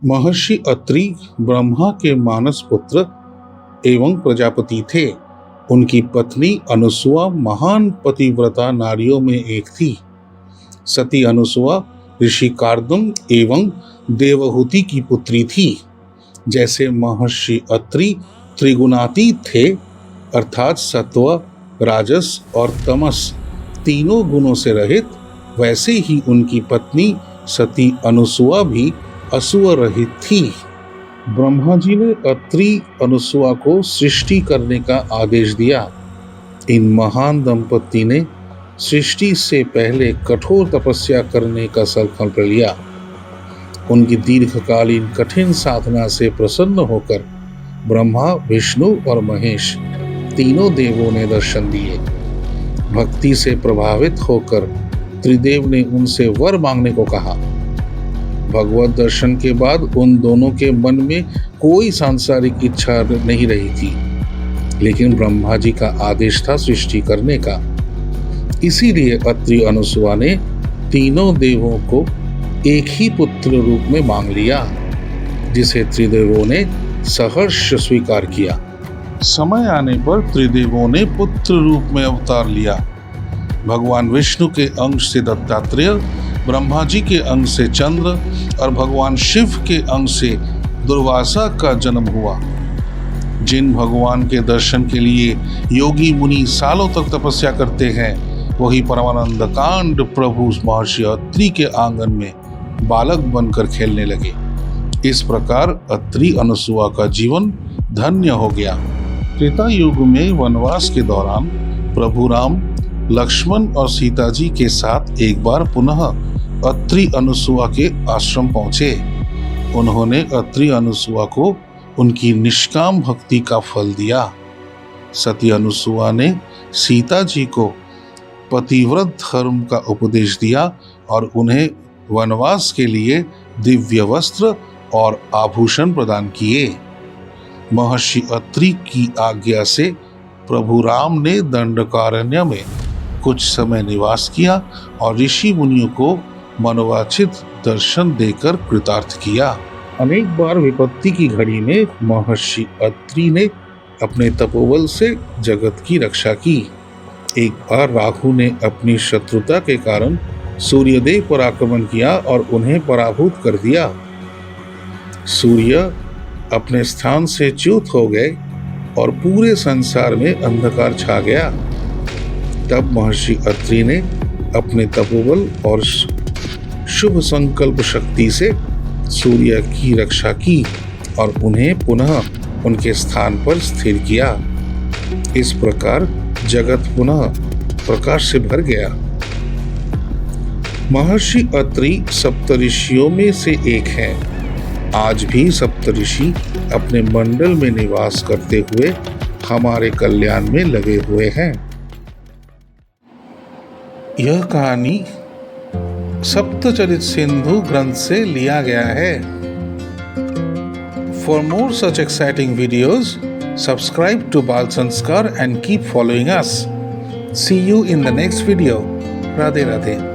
महर्षि अत्रि ब्रह्मा के मानस पुत्र एवं प्रजापति थे। उनकी पत्नी अनुसुआ महान पतिव्रता नारियों में एक थी। सती अनुसुआ ऋषि कार्दम एवं देवहूति की पुत्री थी। जैसे महर्षि अत्रि त्रिगुणातीत थे, अर्थात सत्व, राजस और तमस तीनों गुणों से रहित, वैसे ही उनकी पत्नी सती अनुसुआ भी असुर रहित थी। ब्रह्मा जी ने अत्रि अनुसुआ को सृष्टि करने का आदेश दिया। इन महान दंपति ने सृष्टि से पहले कठोर तपस्या करने का संकल्प लिया। उनकी दीर्घकालीन कठिन साधना से प्रसन्न होकर ब्रह्मा, विष्णु और महेश तीनों देवों ने दर्शन दिए। भक्ति से प्रभावित होकर त्रिदेव ने उनसे वर मांगने को कहा। भगवत दर्शन के बाद उन दोनों के मन में कोई सांसारिक इच्छा नहीं रही थी, लेकिन ब्रह्मा जी का आदेश था सृष्टि करने का। इसीलिए अत्रि अनुसुआ ने तीनों देवों को एक ही पुत्र रूप में मांग लिया, जिसे त्रिदेवों ने सहर्ष स्वीकार किया। समय आने पर त्रिदेवों ने पुत्र रूप में अवतार लिया। भगवान विष्णु के अंश से दत्तात्रेय, ब्रह्मा जी के अंश से चंद्र और भगवान शिव के अंश से दुर्वासा का जन्म हुआ। जिन भगवान के दर्शन के लिए योगी मुनि सालों तक तपस्या करते हैं, वही परमानंद कांड प्रभु महर्षि अत्रि के आंगन में बालक बनकर खेलने लगे। इस प्रकार अत्रि अनुसुआ का जीवन धन्य हो गया। त्रेता युग में वनवास के दौरान प्रभु राम लक्ष्मण और सीता जी के साथ एक बार पुनः अत्रि अनुसुआ के आश्रम पहुंचे। उन्होंने अत्रि अनुसुआ को उनकी निष्काम भक्ति का फल दिया। सती अनुसुआ ने सीता जी को पतिव्रत धर्म का उपदेश दिया और उन्हें वनवास के लिए दिव्य वस्त्र और आभूषण प्रदान किए। महर्षि अत्रि की आज्ञा से प्रभु राम ने दंडकारण्य में कुछ समय निवास किया और ऋषि मुनियों को मनोवांछित दर्शन देकर कृतार्थ किया। अनेक बार विपत्ति की घड़ी में महर्षि अत्रि ने अपने तपोबल से जगत की रक्षा की। एक बार राहु ने अपनी शत्रुता के कारण सूर्यदेव पर आक्रमण किया और उन्हें पराभूत कर दिया। सूर्य अपने स्थान से च्युत हो गए और पूरे संसार में अंधकार छा गया। तब महर्षि अत्रि ने अपने तपोबल और शुभ संकल्प शक्ति से सूर्य की रक्षा की और उन्हें पुनः उनके स्थान पर स्थिर किया। इस प्रकार जगत पुनः प्रकाश से भर गया। महर्षि अत्रि सप्तऋषियों में से एक हैं। आज भी सप्तऋषि अपने मंडल में निवास करते हुए हमारे कल्याण में लगे हुए हैं। यह कहानी सप्तचरित सिंधु ग्रंथ से लिया गया है। For more such exciting videos, subscribe to Bal Sanskar and keep following us. See you in the next video. Radhe Radhe.